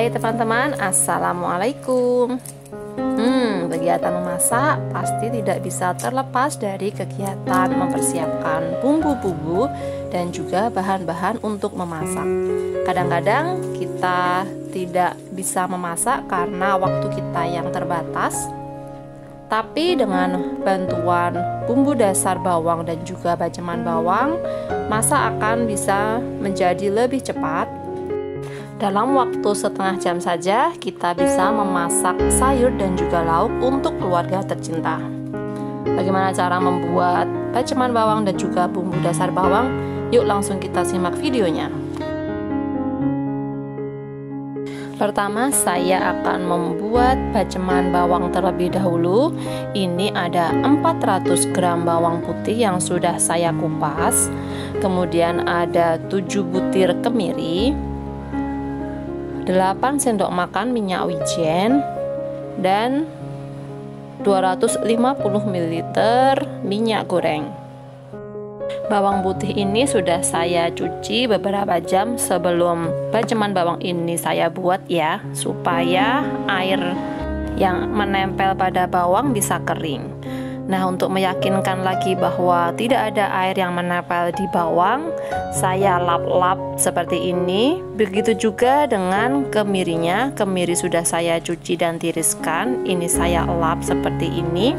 Hai teman-teman, assalamualaikum. Kegiatan memasak pasti tidak bisa terlepas dari kegiatan mempersiapkan bumbu-bumbu dan juga bahan-bahan untuk memasak. Kadang-kadang kita tidak bisa memasak karena waktu kita yang terbatas. Tapi dengan bantuan bumbu dasar bawang dan juga baceman bawang, masak akan bisa menjadi lebih cepat. Dalam waktu setengah jam saja kita bisa memasak sayur dan juga lauk untuk keluarga tercinta. Bagaimana cara membuat baceman bawang dan juga bumbu dasar bawang? Yuk langsung kita simak videonya. Pertama, saya akan membuat baceman bawang terlebih dahulu. Ini ada 400 gram bawang putih yang sudah saya kupas. Kemudian ada 7 butir kemiri, 8 sendok makan minyak wijen, dan 250 ml minyak goreng. Bawang putih ini sudah saya cuci beberapa jam sebelum baceman bawang ini saya buat ya, supaya air yang menempel pada bawang bisa kering. Nah, untuk meyakinkan lagi bahwa tidak ada air yang menempel di bawang, saya lap-lap seperti ini. Begitu juga dengan kemirinya. Kemiri sudah saya cuci dan tiriskan. Ini saya lap seperti ini.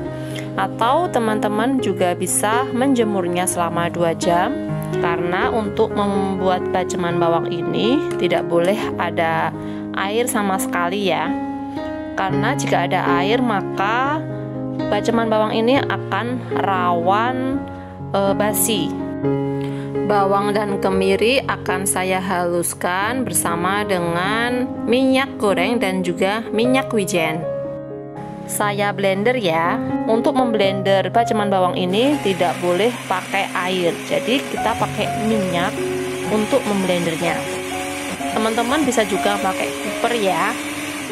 Atau teman-teman juga bisa menjemurnya selama 2 jam. Karena untuk membuat baceman bawang ini tidak boleh ada air sama sekali ya. Karena jika ada air maka baceman bawang ini akan rawan basi. Bawang dan kemiri akan saya haluskan bersama dengan minyak goreng dan juga minyak wijen. Saya blender ya. Untuk memblender baceman bawang ini tidak boleh pakai air. Jadi kita pakai minyak untuk memblendernya. Teman-teman bisa juga pakai cooper ya,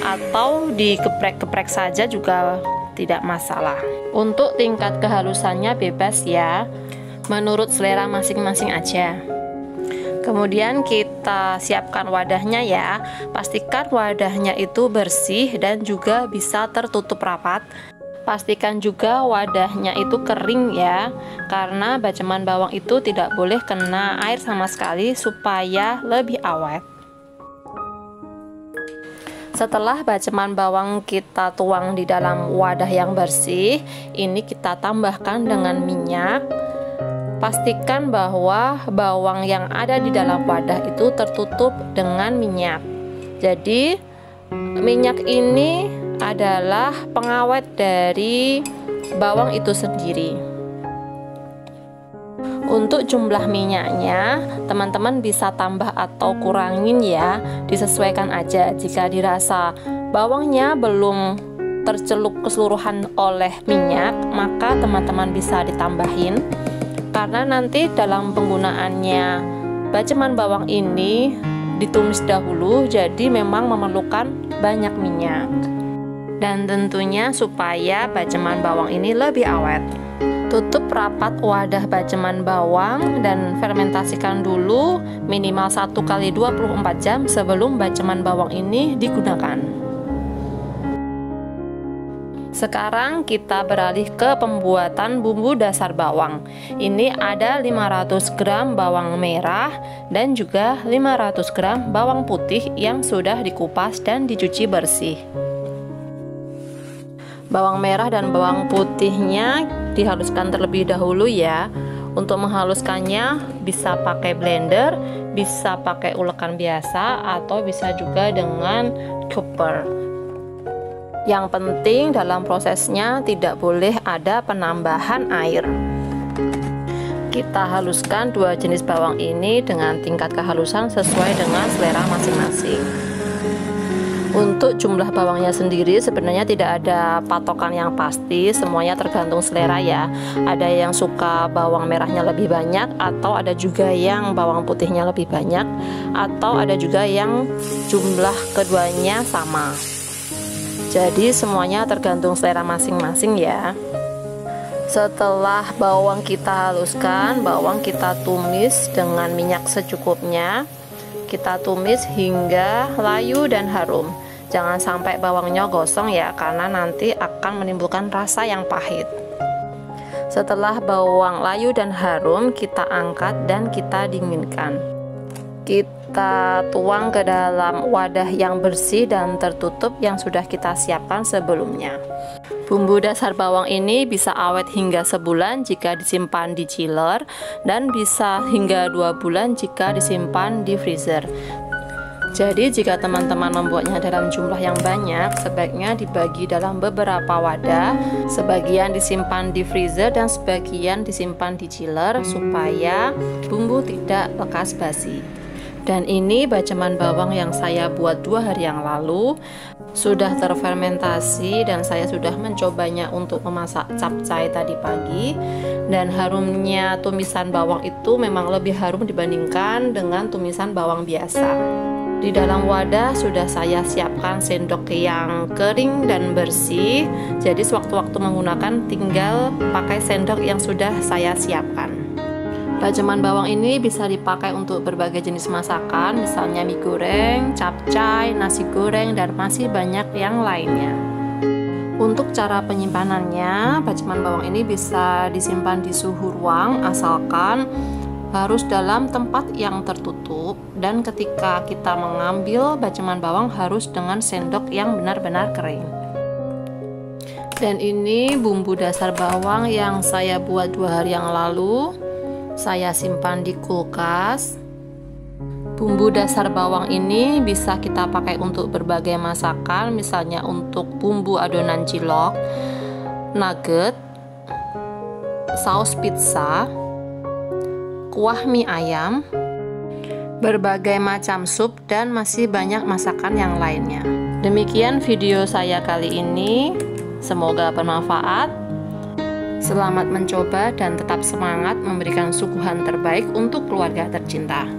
atau dikeprek-keprek saja juga tidak masalah. Untuk tingkat kehalusannya bebas ya, menurut selera masing-masing aja. Kemudian kita siapkan wadahnya ya. Pastikan wadahnya itu bersih dan juga bisa tertutup rapat. Pastikan juga wadahnya itu kering ya, karena baceman bawang itu tidak boleh kena air sama sekali supaya lebih awet. Setelah baceman bawang kita tuang di dalam wadah yang bersih, ini kita tambahkan dengan minyak. Pastikan bahwa bawang yang ada di dalam wadah itu tertutup dengan minyak. Jadi, minyak ini adalah pengawet dari bawang itu sendiri. Untuk jumlah minyaknya, teman-teman bisa tambah atau kurangin ya, disesuaikan aja. Jika dirasa bawangnya belum tercelup keseluruhan oleh minyak, maka teman-teman bisa ditambahin. Karena nanti dalam penggunaannya baceman bawang ini ditumis dahulu, jadi memang memerlukan banyak minyak. Dan tentunya supaya baceman bawang ini lebih awet. Tutup rapat wadah baceman bawang dan fermentasikan dulu minimal 1 kali 24 jam sebelum baceman bawang ini digunakan. Sekarang kita beralih ke pembuatan bumbu dasar bawang. Ini ada 500 gram bawang merah dan juga 500 gram bawang putih yang sudah dikupas dan dicuci bersih. Bawang merah dan bawang putihnya dihaluskan terlebih dahulu ya. Untuk menghaluskannya bisa pakai blender, bisa pakai ulekan biasa, atau bisa juga dengan chopper. Yang penting dalam prosesnya tidak boleh ada penambahan air. Kita haluskan 2 jenis bawang ini dengan tingkat kehalusan sesuai dengan selera masing-masing. Untuk jumlah bawangnya sendiri sebenarnya tidak ada patokan yang pasti, semuanya tergantung selera ya. Ada yang suka bawang merahnya lebih banyak, atau ada juga yang bawang putihnya lebih banyak, atau ada juga yang jumlah keduanya sama. Jadi semuanya tergantung selera masing-masing ya. Setelah bawang kita haluskan, bawang kita tumis dengan minyak secukupnya. Kita tumis hingga layu dan harum. Jangan sampai bawangnya gosong ya, karena nanti akan menimbulkan rasa yang pahit. Setelah bawang layu dan harum, kita angkat dan kita dinginkan. Kita tuang ke dalam wadah yang bersih dan tertutup yang sudah kita siapkan sebelumnya. Bumbu dasar bawang ini bisa awet hingga sebulan jika disimpan di chiller, dan bisa hingga 2 bulan jika disimpan di freezer. Jadi jika teman-teman membuatnya dalam jumlah yang banyak, sebaiknya dibagi dalam beberapa wadah, sebagian disimpan di freezer dan sebagian disimpan di chiller supaya bumbu tidak lekas basi. Dan ini baceman bawang yang saya buat 2 hari yang lalu, sudah terfermentasi dan saya sudah mencobanya untuk memasak capcay tadi pagi. Dan harumnya tumisan bawang itu memang lebih harum dibandingkan dengan tumisan bawang biasa. Di dalam wadah sudah saya siapkan sendok yang kering dan bersih. Jadi sewaktu-waktu menggunakan tinggal pakai sendok yang sudah saya siapkan. Baceman bawang ini bisa dipakai untuk berbagai jenis masakan, misalnya mie goreng, capcay, nasi goreng, dan masih banyak yang lainnya. Untuk cara penyimpanannya, baceman bawang ini bisa disimpan di suhu ruang asalkan harus dalam tempat yang tertutup, dan ketika kita mengambil baceman bawang harus dengan sendok yang benar-benar kering. Dan ini bumbu dasar bawang yang saya buat 2 hari yang lalu, saya simpan di kulkas. Bumbu dasar bawang ini bisa kita pakai untuk berbagai masakan, misalnya untuk bumbu adonan cilok, nugget, saus pizza, kuah mie ayam, berbagai macam sup, dan masih banyak masakan yang lainnya. Demikian video saya kali ini, semoga bermanfaat. Selamat mencoba dan tetap semangat memberikan suguhan terbaik untuk keluarga tercinta.